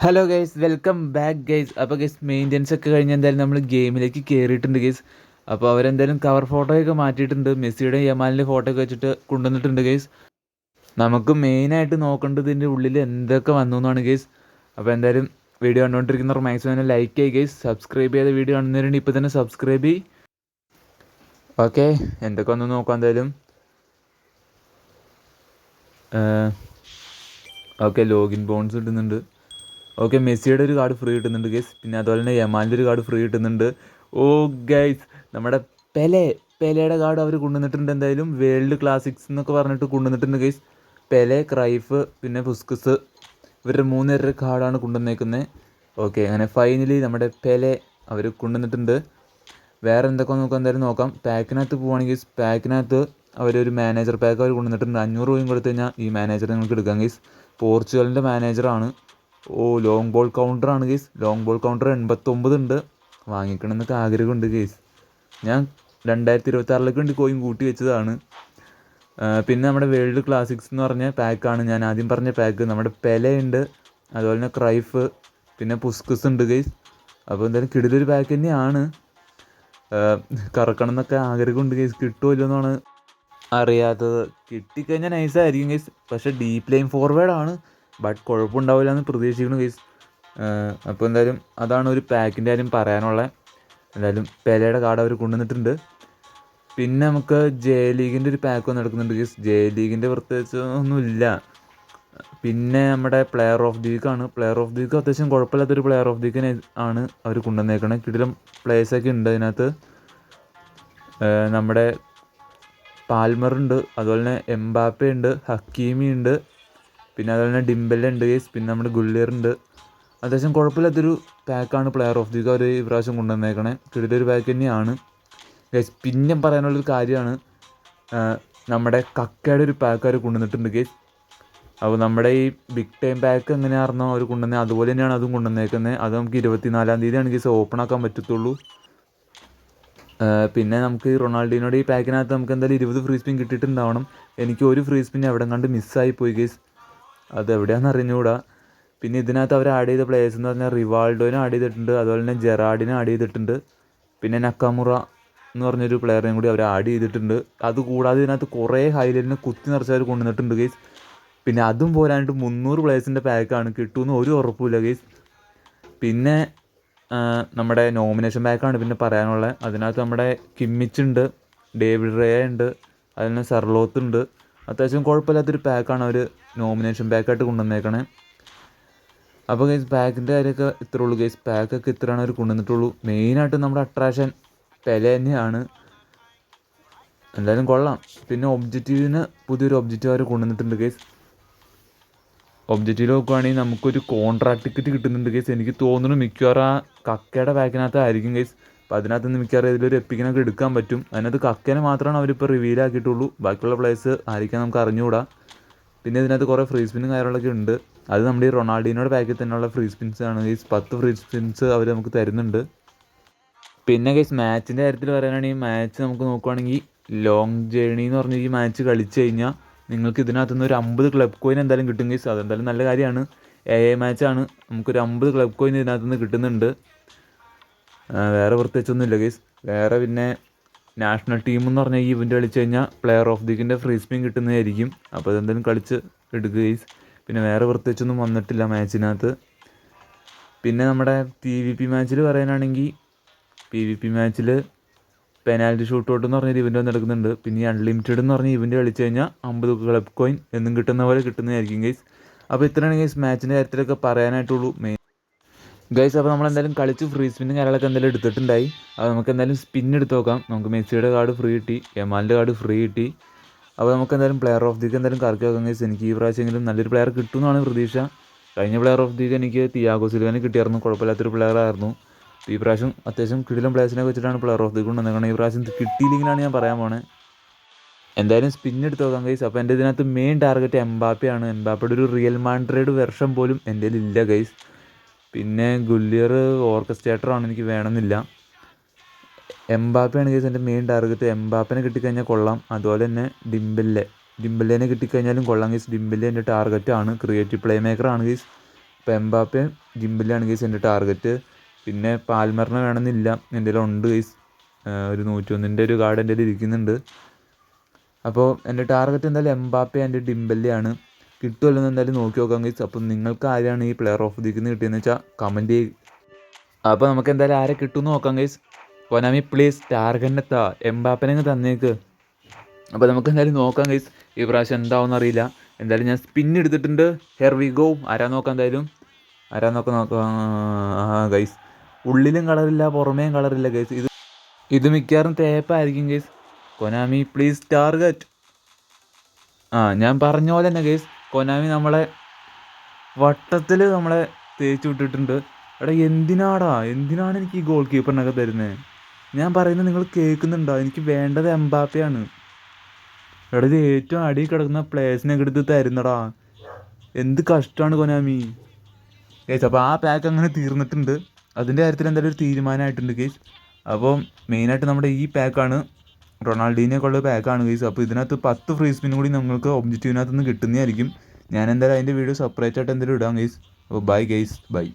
Hello guys, welcome back guys. അപ്പോൾ guys, maintenance ഒക്കെ കഴിഞ്ഞ് എന്തായാലും നമ്മൾ ഗെയിമിലേക്ക് കയറിയിട്ടുണ്ട് ഗൈസ്. അപ്പോൾ അവരെന്തായാലും കവർ ഫോട്ടോയൊക്കെ മാറ്റിയിട്ടുണ്ട്. മെസ്സിയുടെ യമാലിൻ്റെ ഫോട്ടോ ഒക്കെ വെച്ചിട്ട് കൊണ്ടുവന്നിട്ടുണ്ട് ഗൈസ്. നമുക്ക് മെയിനായിട്ട് നോക്കേണ്ടത് ഇതിൻ്റെ ഉള്ളിൽ എന്തൊക്കെ വന്നു എന്നാണ് ഗൈസ്. അപ്പോൾ എന്തായാലും വീഡിയോ കണ്ടുകൊണ്ടിരിക്കുന്നവർ മാക്സിമം തന്നെ ലൈക്ക് ചെയ്യുക ഗൈസ്. സബ്സ്ക്രൈബ് ചെയ്ത വീഡിയോ കാണുന്നവരുണ്ട് ഇപ്പോൾ തന്നെ സബ്സ്ക്രൈബ് ചെയ്യും. ഓക്കെ, എന്തൊക്കെ വന്നു നോക്കാം എന്തായാലും. ഓക്കെ, ലോഗിൻ ബോൺസ് കിട്ടുന്നുണ്ട്. ഓക്കെ, മെസ്സിയുടെ ഒരു കാർഡ് ഫ്രീ കിട്ടുന്നുണ്ട് ഗൈസ്. പിന്നെ അതുപോലെ തന്നെ യമാലിൻ്റെ ഒരു കാർഡ് ഫ്രീ കിട്ടുന്നുണ്ട്. ഓ ഗൈസ്, നമ്മുടെ പെലയുടെ കാർഡ് അവർ കൊണ്ടുവന്നിട്ടുണ്ട്. എന്തായാലും വേൾഡ് ക്ലാസിക്സ് എന്നൊക്കെ പറഞ്ഞിട്ട് കൊണ്ടുവന്നിട്ടുണ്ട് ഗൈസ്. പെലെ, ക്രൈഫ്, പിന്നെ പുസ്കസ്, ഇവരുടെ 3 പേരുടെ കാർഡാണ് കൊണ്ടുവന്നേക്കുന്നത്. ഓക്കെ, അങ്ങനെ ഫൈനലി നമ്മുടെ പെലെ അവർ കൊണ്ടുവന്നിട്ടുണ്ട്. വേറെ എന്തൊക്കെ നോക്കാം, എന്തായാലും നോക്കാം. പാക്കിനകത്ത് പോവുകയാണെങ്കിൽ പാക്കിനകത്ത് അവരൊരു മാനേജർ പാക്ക് അവർ കൊണ്ടുവന്നിട്ടുണ്ട്. 500 രൂപയും കൊടുത്തു കഴിഞ്ഞാൽ ഈ മാനേജർ നിങ്ങൾക്ക് എടുക്കാം ഗൈസ്. പോർച്ചുഗലിൻ്റെ മാനേജറാണ്. ഓ, ലോങ് ബോൾ കൗണ്ടറാണ് ഗൈസ്. ലോങ് ബോൾ കൗണ്ടർ 89 ഉണ്ട്. വാങ്ങിക്കണമെന്നൊക്കെ ആഗ്രഹമുണ്ട് ഗൈസ്. ഞാൻ 2026 വേണ്ടി കോയിൻ കൂട്ടി വെച്ചതാണ്. പിന്നെ നമ്മുടെ വേൾഡ് ക്ലാസിക്സ് എന്ന് പറഞ്ഞ പാക്കാണ് ഞാൻ ആദ്യം പറഞ്ഞ പാക്ക്. നമ്മുടെ പെലയുണ്ട്, അതുപോലെ തന്നെ ക്രൈഫ്, പിന്നെ പുസ്കസ് ഉണ്ട് ഗൈസ്. അപ്പോൾ എന്തായാലും കിടിലൊരു പാക്ക് തന്നെയാണ്. കറക്കണം എന്നൊക്കെ ആഗ്രഹമുണ്ട് ഗൈസ്. കിട്ടുമല്ലോ എന്നാണ് അറിയാത്തത്. കിട്ടിക്കഴിഞ്ഞാൽ നൈസായിരിക്കും ഗൈസ്. പക്ഷേ ഡീപ്പ് ലൈൻ ഫോർവേഡാണ്, ബട്ട് കുഴപ്പമുണ്ടാവില്ല എന്ന് പ്രതീക്ഷിക്കുന്നു ഗൈസ്. അപ്പോൾ എന്തായാലും അതാണ് ഒരു പാക്കിൻ്റെ കാര്യം പറയാനുള്ളത്. എന്തായാലും പെലയുടെ കാർഡ് അവർ കൊണ്ടുവന്നിട്ടുണ്ട്. പിന്നെ നമുക്ക് ജെ ലീഗിൻ്റെ ഒരു പാക്ക് വന്ന് എടുക്കുന്നുണ്ട് ഗൈസ്. ജെ ലീഗിൻ്റെ പ്രത്യേകിച്ച് ഒന്നുമില്ല. പിന്നെ നമ്മുടെ പ്ലെയർ ഓഫ് ദി വീക്കാണ്. പ്ലെയർ ഓഫ് ദി വീക്ക് അത്യാവശ്യം കുഴപ്പമില്ലാത്തൊരു പ്ലെയർ ഓഫ് ദി വീക്കിനെ ആണ് അവർ കൊണ്ടുവന്നേക്കണത്. കിടിലം പ്ലേയേഴ്സൊക്കെ ഉണ്ട് അതിനകത്ത്. നമ്മുടെ പാൽമറുണ്ട്, അതുപോലെ തന്നെ എംബാപ്പെ ഉണ്ട്, ഹക്കീമി ഉണ്ട്, പിന്നെ അതുപോലെ തന്നെ ഡിംബെല്ല ഉണ്ട് ഗൈസ്. പിന്നെ നമ്മുടെ ഗുള്ളിയറുണ്ട്. അത്യാവശ്യം കുഴപ്പമില്ലാത്തൊരു പാക്കാണ് പ്ലെയർ ഓഫ് ദി വീക്ക് അവർ ഈ പ്രാവശ്യം കൊണ്ടുവന്നേക്കണേ. കിടിലൊരു പാക്ക് തന്നെയാണ് ഗൈസ്. പിന്നെ പറയാനുള്ളൊരു കാര്യമാണ്, നമ്മുടെ കക്കയുടെ ഒരു പാക്ക് അവർ കൊണ്ടുവന്നിട്ടുണ്ട് ഗൈസ്. അപ്പോൾ നമ്മുടെ ഈ ബിഗ് ടൈം പാക്ക് എങ്ങനെയായിരുന്നോ അവർ കൊണ്ടുവന്നത്, അതുപോലെ തന്നെയാണ് അതും കൊണ്ടുവന്നേക്കുന്നത്. അത് നമുക്ക് 24-ാം തീയതിയാണ് ഗൈസ് ഓപ്പൺ ആക്കാൻ പറ്റത്തുള്ളൂ. പിന്നെ നമുക്ക് റൊണാൾഡീനോടെ ഈ പാക്കിനകത്ത് നമുക്ക് എന്തായാലും 20 ഫ്രീ സ്പിൻ കിട്ടിയിട്ടുണ്ടാവണം. എനിക്ക് ഒരു ഫ്രീ സ്പിൻ എവിടെ കണ്ട് മിസ്സായി പോയി ഗൈസ്. അതെവിടെയാണെന്ന് അറിഞ്ഞുകൂടാ. പിന്നെ ഇതിനകത്ത് അവർ ആഡ് ചെയ്ത പ്ലേയേഴ്സ് എന്ന് പറഞ്ഞാൽ റിവാൾഡോനെ ആഡ് ചെയ്തിട്ടുണ്ട്, അതുപോലെ തന്നെ ജെറാഡിനെ ആഡ് ചെയ്തിട്ടുണ്ട്, പിന്നെ നക്കാമുറ എന്ന് പറഞ്ഞൊരു പ്ലെയറിനെയും കൂടി അവർ ആഡ് ചെയ്തിട്ടുണ്ട്. അതുകൂടാതെ ഇതിനകത്ത് കുറേ ഹൈലൈറ്റിനെ കുത്തി നിറച്ചവർ കൊണ്ടുവന്നിട്ടുണ്ട് ഗൈസ്. പിന്നെ അതും പോരാനായിട്ട് 300 പ്ലേയേഴ്സിൻ്റെ പാക്കാണ്, കിട്ടുമെന്ന് ഒരു ഉറപ്പുമില്ല ഗൈസ്. പിന്നെ നമ്മുടെ നോമിനേഷൻ പാക്കാണ് പിന്നെ പറയാനുള്ളത്. അതിനകത്ത് നമ്മുടെ കിമ്മിച്ച് ഉണ്ട്, ഡേവിഡ് റേ ഉണ്ട്, അതിൽ തന്നെ സർലോത്ത് ഉണ്ട്. അത്യാവശ്യം കുഴപ്പമില്ലാത്തൊരു പാക്കാണ് അവർ നോമിനേഷൻ പാക്കായിട്ട് കൊണ്ടുവന്നേക്കണേ. അപ്പോൾ ഗൈസ്, പാക്കിൻ്റെ കാര്യമൊക്കെ ഇത്രേ ഉള്ളൂ ഗൈസ്. പാക്കൊക്കെ ഇത്രയാണ് അവർ കൊണ്ടുവന്നിട്ടുള്ളൂ. മെയിനായിട്ട് നമ്മുടെ അട്രാക്ഷൻ പെല തന്നെയാണ്. എന്തായാലും കൊള്ളാം. പിന്നെ ഒബ്ജക്റ്റീവിന് പുതിയൊരു ഒബ്ജക്റ്റീവ് അവർ കൊണ്ടുവന്നിട്ടുണ്ട് ഗൈസ്. ഒബ്ജക്റ്റീവ് നോക്കുകയാണെങ്കിൽ നമുക്കൊരു കോൺട്രാക്ട് ടിക്കറ്റ് കിട്ടുന്നുണ്ട് ഗൈസ്. എനിക്ക് തോന്നുന്നു മിക്കവാറും ആ കക്കയുടെ പാക്കിനകത്തായിരിക്കും ഗൈസ്. അപ്പോൾ അതിനകത്ത് നിന്ന് മിക്കവാറും ഇതിലൊരു എപ്പിക്കിനൊക്കെ എടുക്കാൻ പറ്റും. അതിനകത്ത് കക്കേനെ മാത്രമാണ് അവരിപ്പോൾ റിവീലാക്കിയിട്ടുള്ളൂ. ബാക്കിയുള്ള പ്ലേയേഴ്സ് ആയിരിക്കാൻ നമുക്ക് അറിഞ്ഞുകൂടാ. പിന്നെ ഇതിനകത്ത് കുറേ ഫ്രീ സ്പിന്നും കാര്യങ്ങളൊക്കെ ഉണ്ട്. അത് നമ്മുടെ ഈ റൊണാൾഡീനോയുടെ പാക്കിൽ തന്നെയുള്ള ഫ്രീ സ്പിൻസ് ആണ് ഗൈസ്. 10 ഫ്രീ സ്പിൻസ് അവർ നമുക്ക് തരുന്നുണ്ട്. പിന്നെ ഗൈസ്, മാച്ചിൻ്റെ കാര്യത്തിൽ പറയാനാണെങ്കിൽ മാച്ച് നമുക്ക് നോക്കുകയാണെങ്കിൽ ലോങ് ജേണി എന്ന് പറഞ്ഞ ഈ മാച്ച് കളിച്ച് കഴിഞ്ഞാൽ നിങ്ങൾക്ക് ഇതിനകത്തുനിന്ന് ഒരു 50 ക്ലബ് കോയിൻ എന്തായാലും കിട്ടും ഗൈസ്. അതെന്തായാലും നല്ല കാര്യമാണ്. മാച്ചാണ്, നമുക്കൊരു 50 ക്ലബ് കോയിൻ ഇതിനകത്തുനിന്ന് കിട്ടുന്നുണ്ട്. വേറെ പ്രത്യേകിച്ചൊന്നുമില്ല ഗൈസ്. വേറെ പിന്നെ നാഷണൽ ടീം എന്ന് പറഞ്ഞാൽ ഈ ഇവൻ്റ് കളിച്ച് കഴിഞ്ഞാൽ പ്ലെയർ ഓഫ് ദി വീക്കിൻ്റെ ഫ്രീ സ്പിൻ കിട്ടുന്നതായിരിക്കും. അപ്പോൾ അതെന്തായാലും കളിച്ച് എടുക്കുക ഗൈസ്. പിന്നെ വേറെ പ്രത്യേകിച്ചൊന്നും വന്നിട്ടില്ല മാച്ചിനകത്ത്. പിന്നെ നമ്മുടെ PvP മാച്ചിൽ പറയാനാണെങ്കിൽ PvP മാച്ചിൽ പെനാൽറ്റി ഷൂട്ട് ഔട്ട് എന്ന് പറഞ്ഞൊരു ഇവൻ്റ് വന്ന് എടുക്കുന്നുണ്ട്. പിന്നെ ഈ അൺലിമിറ്റഡ് എന്ന് പറഞ്ഞ ഇവൻ്റ് കളിച്ച് കഴിഞ്ഞാൽ 50 ക്ലബ് കോയിൻ എന്നും കിട്ടുന്ന പോലെ കിട്ടുന്നതായിരിക്കും ഗൈസ്. അപ്പോൾ ഇത്രയാണ് ഗൈസ് മാച്ചിൻ്റെ കാര്യത്തിലൊക്കെ പറയാനായിട്ടുള്ളൂ മെയിൻ ഗൈസ്. അപ്പോൾ നമ്മളെന്തായാലും കളിച്ച് ഫ്രീ സ്പിന്നും കാര്യങ്ങളൊക്കെ എന്തായാലും എടുത്തിട്ടുണ്ടായി. അപ്പോൾ നമുക്ക് എന്തായാലും സ്പിൻ എടുത്ത് നോക്കാം. നമുക്ക് മെസ്സിയുടെ കാർഡ് ഫ്രീ കിട്ടി, യമാലിൻ്റെ കാർഡ് ഫ്രീ കിട്ടി. അപ്പോൾ നമുക്ക് എന്തായാലും പ്ലെയർ ഓഫ് ദി വീക്ക് എന്തായാലും കറക്കി നോക്കാം ഗൈസ്. എനിക്ക് ഈ പ്രാവശ്യമെങ്കിലും നല്ലൊരു പ്ലെയർ കിട്ടുമെന്നാണ് പ്രതീക്ഷ. കഴിഞ്ഞ പ്ലെയർ ഓഫ് ദി വീക്ക് എനിക്ക് തിയാഗോ സിൽവനെ കിട്ടിയായിരുന്നു. കുഴപ്പമില്ലാത്തൊരു പ്ലെയർ ആയിരുന്നു. ഈ പ്രാവശ്യം അത്യാവശ്യം കിടിലം പ്ലേയേഴ്സിനെ വെച്ചിട്ടാണ് പ്ലെയർ ഓഫ് ദി വീക്ക് കൊണ്ടുവന്നേക്കണം. ഈ പ്രാവശ്യം കിട്ടിയില്ലെങ്കിലാണ് ഞാൻ പറയാൻ പോണേ. എന്തായാലും സ്പിൻ എടുത്ത് നോക്കാം ഗൈസ്. അപ്പോൾ എൻ്റെ ഇതിനകത്ത് മെയിൻ ടാർഗറ്റ് എംബാപ്പയാണ്. എംബാപ്പയുടെ ഒരു റിയൽ മാഡ്രിഡ് വെർഷൻ പോലും എൻ്റെ ഇല്ല ഗൈസ്. പിന്നെ ഗുല്ലിയർ ഓർക്കസ്ട്രേറ്ററാണ്, എനിക്ക് വേണമെന്നില്ല. എംബാപ്പയാണ് ഗൈസ് എൻ്റെ മെയിൻ ടാർഗറ്റ്. എംബാപ്പനെ കിട്ടിക്കഴിഞ്ഞാൽ കൊള്ളാം. അതുപോലെ തന്നെ ഡിംബെല്ലേനെ കിട്ടിക്കഴിഞ്ഞാലും കൊള്ളാം ഗൈസ്. ഡിംബെല്ലെ എൻ്റെ ടാർഗറ്റാണ്. ക്രിയേറ്റീവ് പ്ലേ മേക്കറാണ് ഗൈസ്. അപ്പോൾ എംബാപ്പയും ജിംബലിയാണ് ഗൈസ് എൻ്റെ ടാർഗറ്റ്. പിന്നെ പാൽമറിനെ വേണമെന്നില്ല, എൻ്റെ ഉണ്ട് ഗൈസ്. ഒരു 101 ഒരു കാർഡ് എൻ്റെ ഇരിക്കുന്നുണ്ട്. അപ്പോൾ എൻ്റെ ടാർഗറ്റ് എന്തായാലും എംബാപ്പെ ആൻഡ് ഡിംബലിയാണ്. കിട്ടുമല്ലോ എന്ന് എന്തായാലും നോക്കി നോക്കാം ഗൈസ്. അപ്പോൾ നിങ്ങൾക്ക് ആരാണ് ഈ പ്ലെയർ ഓഫ് ദി വീക്ക് കിട്ടിയെന്ന് വെച്ചാൽ കമൻറ്റ് ചെയ്യുക. അപ്പോൾ നമുക്ക് എന്തായാലും ആരെ കിട്ടുമെന്ന് നോക്കാം ഗൈസ്. കൊനാമി പ്ലീസ് ടാർഗറ്റിനെത്താ എംബാപ്പനെ തന്നേക്ക്. അപ്പോൾ നമുക്ക് എന്തായാലും നോക്കാം ഗൈസ്, ഈ പ്രാവശ്യം എന്താവുമെന്ന് അറിയില്ല. എന്തായാലും ഞാൻ സ്പിൻ എടുത്തിട്ടുണ്ട്. Her we go. ആരാ നോക്കാം എന്തായാലും, ആരാ നോക്കാം. ഗൈസ് ഉള്ളിലും കളറില്ല പുറമേയും കളറില്ല ഗൈസ്. ഇത് മിക്കവാറും തേപ്പായിരിക്കും ഗൈസ്. Konami please target. ഞാൻ പറഞ്ഞ പോലെ തന്നെ ഗൈസ്, കൊനാമി നമ്മളെ വട്ടത്തിൽ നമ്മളെ തേച്ച് വിട്ടിട്ടുണ്ട്. എടാ എന്തിനാണ് എനിക്ക് ഈ ഗോൾ കീപ്പറിനൊക്കെ തരുന്നത്? ഞാൻ പറയുന്നത് നിങ്ങൾ കേൾക്കുന്നുണ്ടോ? എനിക്ക് വേണ്ടത് എംബാപ്പയാണ്. എടാ ഇത് ഏറ്റവും അടിയിൽ കിടക്കുന്ന പ്ലേയേഴ്സിനൊക്കെ എടുത്ത് തരുന്നടാ. എന്ത് കഷ്ടമാണ് കൊനാമി കേസ്. അപ്പോൾ ആ പാക്ക് അങ്ങനെ തീർന്നിട്ടുണ്ട്. അതിൻ്റെ കാര്യത്തിൽ എന്തായാലും ഒരു തീരുമാനമായിട്ടുണ്ട് കേസ്. അപ്പോൾ മെയിനായിട്ട് നമ്മുടെ ഈ പാക്കാണ്, റൊണാൾഡീനൊക്കെ ഉള്ള പാക്കാണ് കേസ്. അപ്പോൾ ഇതിനകത്ത് 10 ഫ്രീ സ്പിൻ കൂടി നിങ്ങൾക്ക് ഒബ്ജക്റ്റീവിനകത്ത് നിന്ന് കിട്ടുന്നതായിരിക്കും. ഞാൻ എന്തായാലും അതിൻ്റെ വീഡിയോ സെപ്പറേറ്റ് ആയിട്ട് എന്തായാലും ഇടാം കേസ്. അപ്പോൾ ബൈ കേസ്, ബൈ.